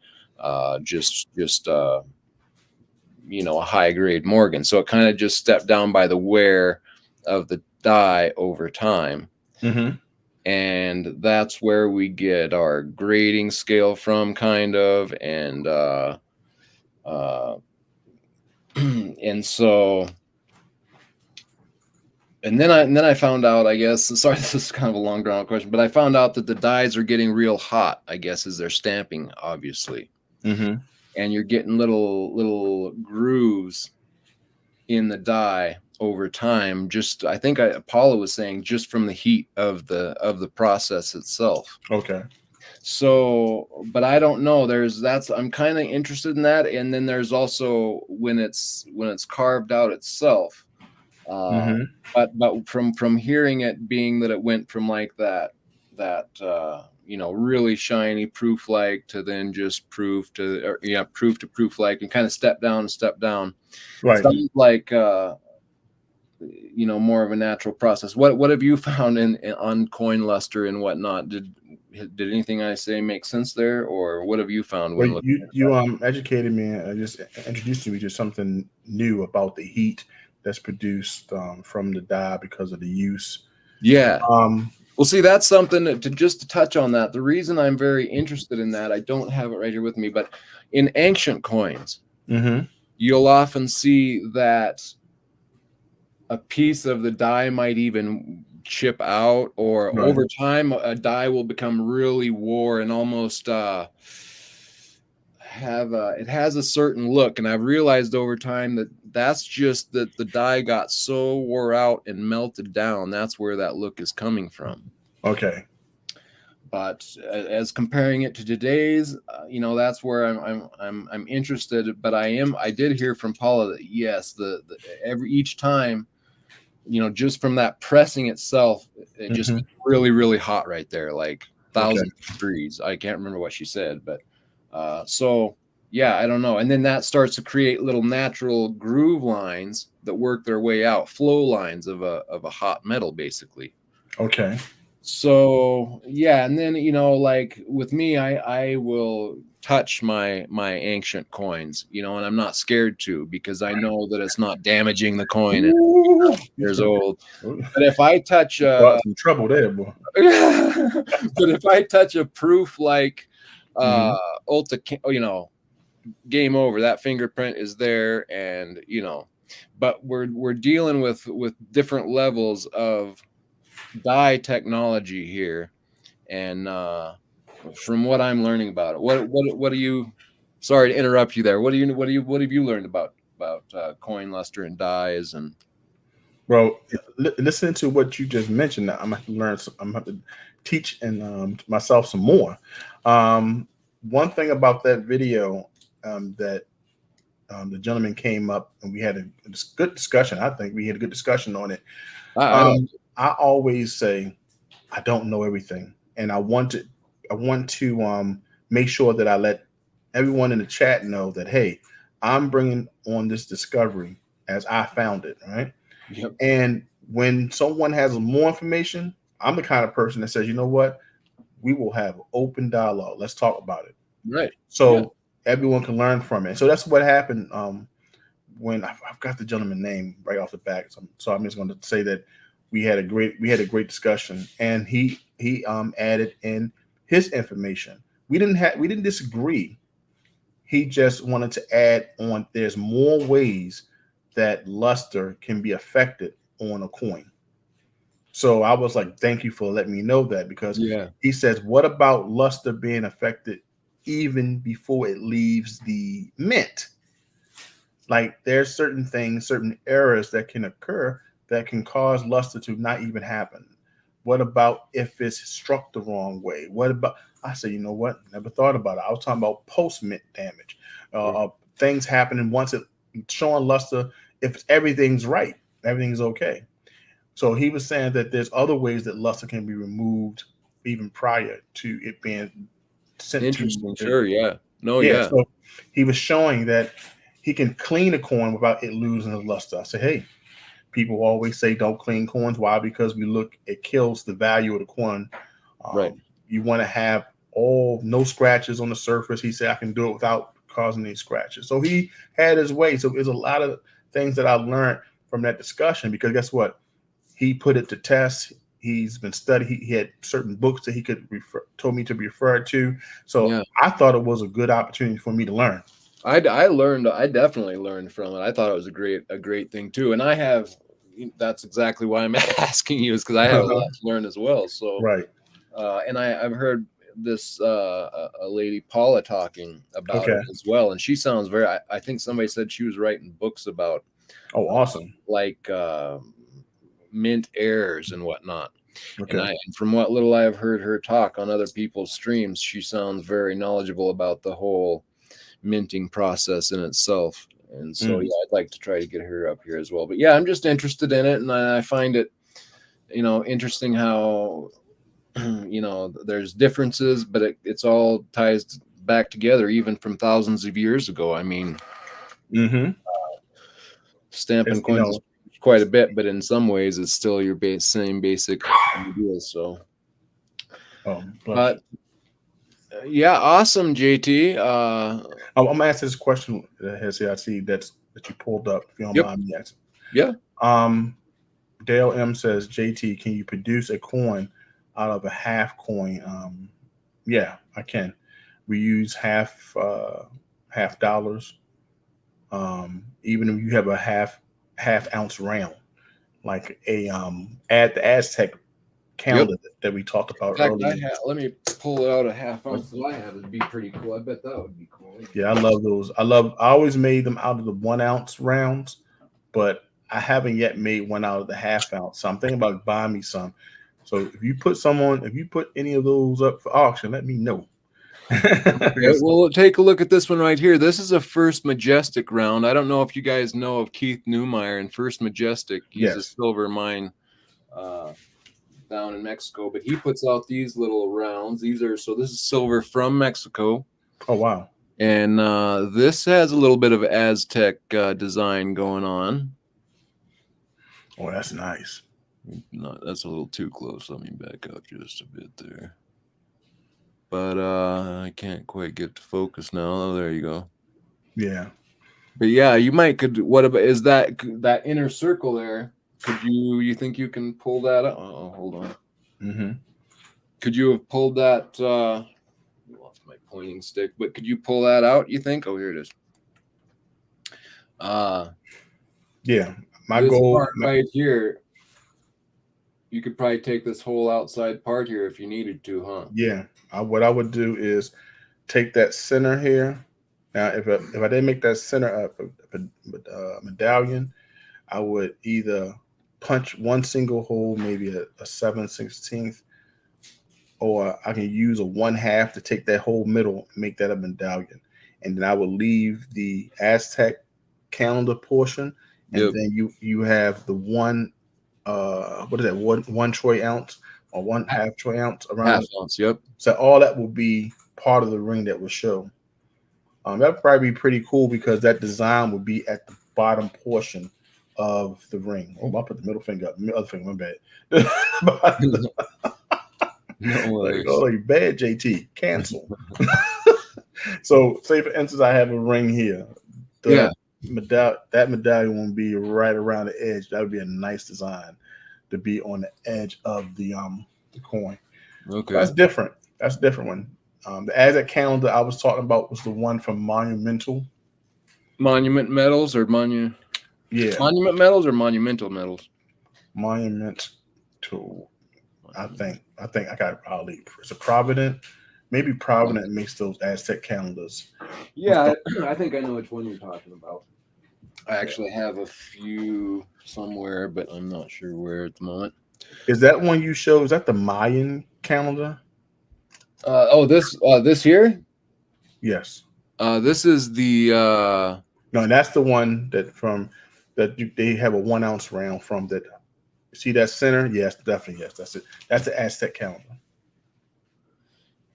just a high grade Morgan. So it kind of just stepped down by the wear of the die over time. And that's where we get our grading scale from, kind of, and and so, and then I found out, I guess, sorry, this is kind of a long drawn out question, but I found out that the dies are getting real hot, I guess, as they're stamping, obviously. And you're getting little grooves in the die over time. Just, I think Paula was saying, just from the heat of the process itself. Okay. So, but I don't know. I'm kind of interested in that. And then there's also when it's carved out itself. But from hearing it, being that it went from like that really shiny proof like to then just proof to proof like, and kind of step down. Right. Sounds like more of a natural process. What have you found on coin luster and whatnot? Did anything I say make sense there, or what have you found? Well, you educated me and just introduced me to something new about the heat that's produced from the die because of the use. Yeah. Well, see, that's something to touch on that. The reason I'm very interested in that, I don't have it right here with me, but in ancient coins, you'll often see that a piece of the die might even chip out, or over time, a die will become really wore and almost it has a certain look. And I've realized over time that's just that the die got so wore out and melted down. That's where that look is coming from. Okay. But as comparing it to today's, that's where I'm interested. But I did hear from Paula that yes, each time, just from that pressing itself, it just gets really, really hot right there, like thousands of degrees. I can't remember what she said, but so yeah, I don't know. And then that starts to create little natural groove lines that work their way out, flow lines of a hot metal, basically. Okay. So yeah, and then like with me, I will touch my ancient coins, you know, and I'm not scared to, because I know that it's not damaging the coin and Ooh, years old. But if I touch got some trouble there, boy. but if I touch a proof like Mhm. you know, game over. That fingerprint is there, and you know, but we're dealing with different levels of dye technology here, and from what I'm learning about it, what do you? Sorry to interrupt you there. What have you learned about coin luster and dyes and? Well, listening to what you just mentioned, I'm gonna have to learn. I'm gonna have to teach and myself some more. One thing about that video that the gentleman came up and we had a good discussion. I think we had a good discussion on it. I like it. I always say I don't know everything, and I want to make sure that I let everyone in the chat know that hey, I'm bringing on this discovery as I found it, right? Yep. And when someone has more information, I'm the kind of person that says, you know what, we will have open dialogue. Let's talk about it, Right. so everyone can learn from it. So that's what happened when I've got the gentleman name right off the bat. So I'm just going to say that we had a great discussion, and he added in his information. We didn't disagree. He just wanted to add on. There's more ways that luster can be affected on a coin. So I was like, thank you for letting me know that, because Yeah. he says, what about luster being affected even before it leaves the mint? Like there's certain things, certain errors that can occur that can cause luster to not even happen. What about if it's struck the wrong way? What about, I said, you know what? Never thought about it. I was talking about post mint damage, things happening once it showing luster. If everything's right, everything's okay. So he was saying that there's other ways that luster can be removed even prior to it being sent Interesting. to. Sure. Yeah. No. Yeah, Yeah. so he was showing that he can clean a coin without it losing its luster. I said, hey, people always say don't clean coins. Why? Because it kills the value of the coin. Right. You want to have no scratches on the surface. He said, I can do it without causing any scratches. So he had his way. So there's a lot of things that I learned from that discussion, because guess what? He put it to test. He's been studying. He had certain books that he could told me to refer to. So Yeah. I thought it was a good opportunity for me to learn. I definitely learned from it. I thought it was a great thing too. And that's exactly why I'm asking you, is because I have a lot to learn as well. So, Right. and I've heard this, a lady, Paula, talking about Okay. it as well. And she sounds I think somebody said she was writing books about, Oh, awesome. like, mint errors and whatnot. Okay. And from what little I've heard her talk on other people's streams, she sounds very knowledgeable about the whole minting process in itself. And so, yeah, I'd like to try to get her up here as well. But yeah, I'm just interested in it, and I find it, you know, interesting how you know, there's differences, but it's all ties back together, even from thousands of years ago. I mean, Mm-hmm. stamping You coins is know, quite a bit, but in some ways, it's still your same basic idea. So, bless you. but yeah, awesome, JT. I'm gonna ask this question that has I see that you pulled up. If you don't Yep. mind me asking. Yeah. Dale M says, JT, can you produce a coin out of a half coin? Yeah, I can. We use half dollars. Even if you have a half ounce round, like add the Aztec calendar that we talked about In fact, earlier. let me pull out a half ounce that I have. It'd be pretty cool. I bet that would be cool. Yeah, I love those. I always made them out of the 1 ounce rounds, but I haven't yet made one out of the half ounce. So I'm thinking about buying me some. So if you put any of those up for auction, let me know. Okay, well, take a look at this one right here. This is a First Majestic round. I don't know if you guys know of Keith Newmeyer and First Majestic. He's a Yes. silver mine down in Mexico, but he puts out these little rounds. This is silver from Mexico. Oh, wow. And this has a little bit of Aztec design going on. Oh, that's nice. No, that's a little too close. Let me back up just a bit there. but I can't quite get to focus now. Oh, there you go. Yeah. But yeah, you could. What about is that inner circle there? Could you think you can pull that up? Oh, hold on. Mm-hmm. Could you have pulled that? I lost my pointing stick, but could you pull that out? You think? Oh, here it is. Yeah. My This goal. part right here. You could probably take this whole outside part here if you needed to, huh? Yeah. What I would do is take that center here. Now, if I didn't make that center medallion, I would either punch one single hole, maybe a 7/16, or I can use a 1/2 to take that whole middle and make that a medallion. And then I would leave the Aztec calendar portion, and Yep. then you have the one what is that, one troy ounce or 1/2 troy ounce around Half it. ounce. Yep. So all that will be part of the ring that will show. That would probably be pretty cool because that design would be at the bottom portion of the ring. Oh, I put the middle finger up. Other finger, my bad. No worries. Oh, you bad, JT. Cancel. So, say for instance, I have a ring here. That medallion won't be right around the edge. That would be a nice design to be on the edge of the coin. Okay. That's different. That's a different one. The Aztec calendar I was talking about was the one from Monumental. Monument metals or Yeah, monument metals or monumental metals? Monumental. I think I got it probably. It's a Provident. Maybe Provident makes those Aztec calendars. Yeah, I think I know which one you're talking about. I actually have a few somewhere, but I'm not sure where at the moment. Is that one you show? Is that the Mayan calendar? This here? Yes. This is the No, that's the one they have a 1 ounce round from that. See that center? Yes, definitely. Yes, that's it. That's the Aztec calendar.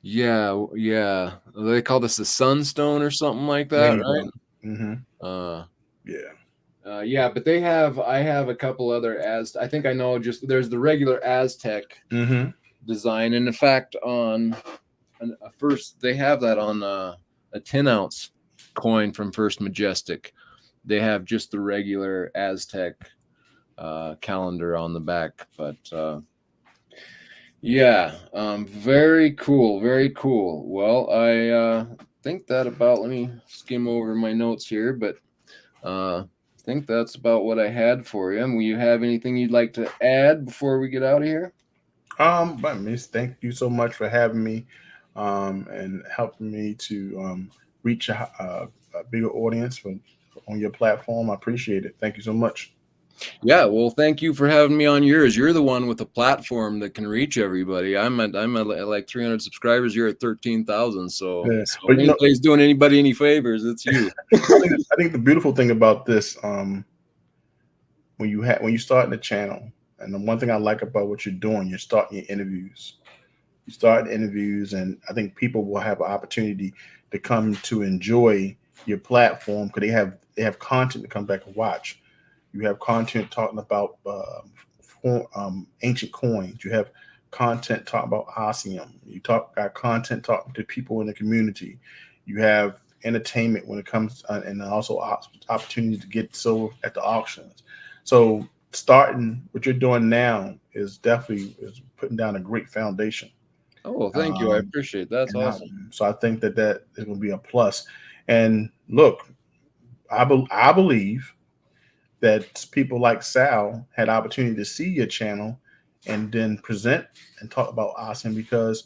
yeah. They call this the sunstone or something like that, right? Mm-hmm. Yeah. Yeah, but I have a couple other I think I know there's the regular Aztec design. And in fact, on first, they have that on a 10 ounce coin from First Majestic. They have just the regular Aztec calendar on the back, but very cool, very cool. Well, I think that about, let me skim over my notes here, but I think that's about what I had for you. Will you have anything you'd like to add before we get out of here? But Miss, thank you so much for having me and helping me to reach a bigger audience on your platform. I appreciate it. Thank you so much. Yeah, well, thank you for having me on yours. You're the one with a platform that can reach everybody. I'm at like 300 subscribers. You're at 13,000. So, Yeah. so if anybody's doing anybody any favors, it's you. I think the beautiful thing about this, when you start in the channel, and the one thing I like about what you're doing, you're starting your interviews. You start interviews, and I think people will have an opportunity to come to enjoy your platform because they have content to come back and watch. You have content talking about ancient coins. You have content talking about osmium. Got content talking to people in the community. You have entertainment when it comes, and also opportunities to get silver at the auctions. So starting what you're doing now is definitely putting down a great foundation. Oh, thank you. I appreciate that. That's awesome. So I think that is going to be a plus. And look, I believe that people like Sal had opportunity to see your channel and then present and talk about Austin because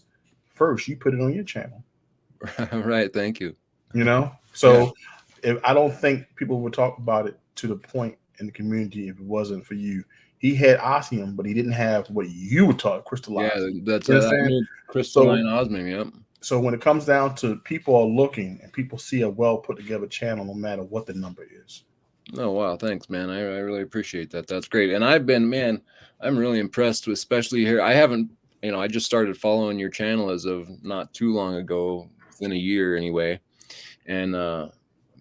first you put it on your channel. Right. Thank you. So if I don't think people would talk about it to the point in the community if it wasn't for you. He had osmium, but he didn't have what you would talk crystallized. Yeah, that's crystalline osmium. Yep. So when it comes down to people are looking and people see a well put together channel, no matter what the number is. Oh, wow. Thanks, man. I really appreciate that. That's great. And I'm really impressed with, especially here. I just started following your channel as of not too long ago, within a year anyway. And,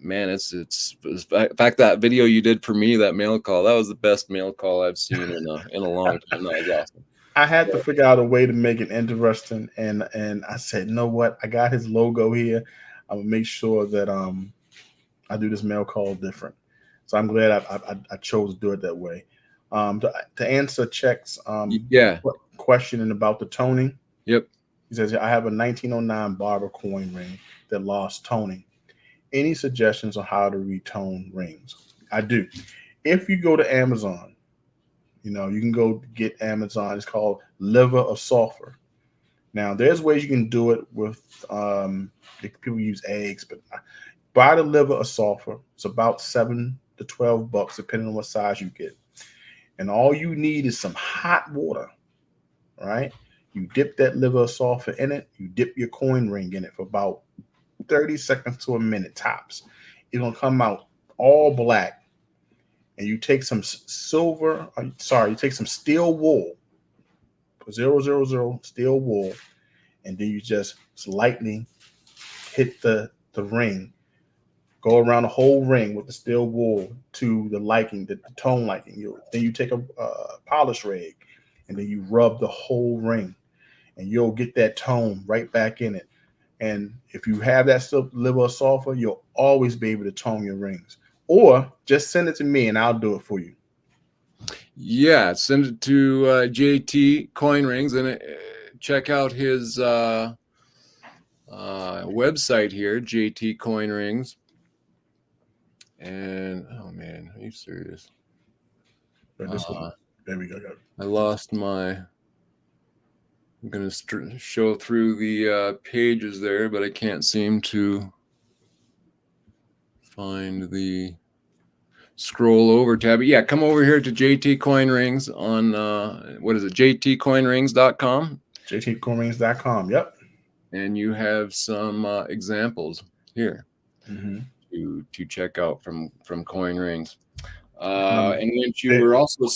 man, it's in fact, that video you did for me, that mail call, that was the best mail call I've seen in a long time. That was awesome. I had to figure out a way to make it interesting, and I said, you know what? I got his logo here. I'm gonna make sure that I do this mail call different. So I'm glad I chose to do it that way. To answer Check's Yeah. questioning about the toning, Yep. he says, I have a 1909 barber coin ring that lost toning. Any suggestions on how to retone rings? I do. If you go to Amazon, you can go get Amazon. It's called liver of sulfur. Now, there's ways you can do it with people use eggs, but buy the liver of sulfur. It's about $7 to $12, depending on what size you get. And all you need is some hot water, right? You dip that liver of sulfur in it. You dip your coin ring in it for about 30 seconds to a minute tops. It's going to come out all black. And you take some you take some steel wool, 000 steel wool, and then you just lightly hit the ring. Go around the whole ring with the steel wool to the tone liking. Then you take a polish rag, and then you rub the whole ring, and you'll get that tone right back in it. And if you have that liver of sulfur, you'll always be able to tone your rings. Or just send it to me, and I'll do it for you. Yeah, send it to JT Coin Rings, and check out his website here, JT Coin Rings. And oh man, are you serious? This one, there we go. I lost my. I'm gonna show through the pages there, but I can't seem to find the scroll over tab. But yeah, come over here to JT Coin Rings on what is it? JTCoinrings.com. JTCoinrings.com. Yep. And you have some examples here to check out from Coin Rings. And then you were also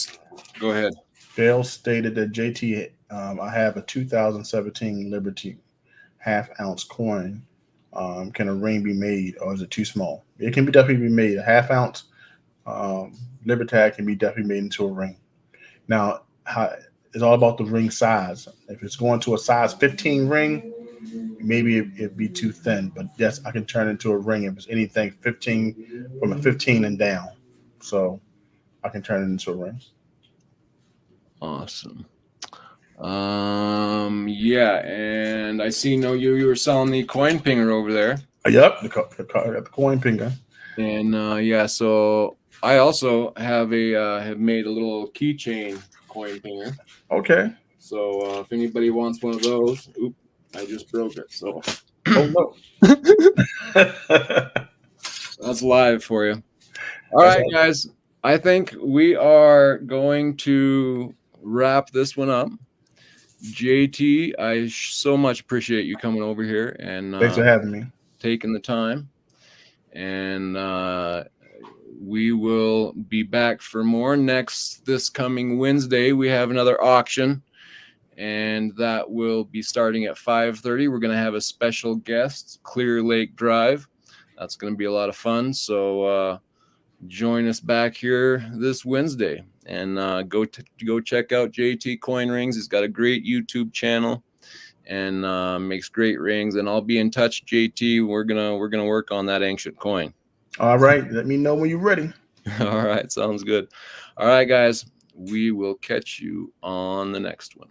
go ahead. Dale stated that JT, I have a 2017 Liberty half-ounce coin. Can a ring be made, or is it too small? It can definitely be made. A half-ounce Libertad can be definitely made into a ring. Now, it's all about the ring size. If it's going to a size 15 ring, maybe it'd be too thin. But yes, I can turn it into a ring if it's anything 15 from a 15 and down. So I can turn it into a ring. Awesome. Yeah, and I see you were selling the coin pinger over there. Yep, the coin pinger. And yeah, so I also have made a little keychain coin pinger. Okay. So if anybody wants one of those, I just broke it. So oh no. That's live for you. All right, guys. I think we are going to wrap this one up. JT, I so much appreciate you coming over here and thanks for having me, taking the time. And we will be back for more this coming Wednesday. We have another auction, and that will be starting at 5:30. We're going to have a special guest, Clear Lake Drive. That's going to be a lot of fun. So join us back here this Wednesday, and go check out JT Coin Rings. He's got a great YouTube channel and makes great rings. And I'll be in touch, JT. We're gonna work on that ancient coin. All right, let me know when you're ready. All right, sounds good. All right, guys, we will catch you on the next one.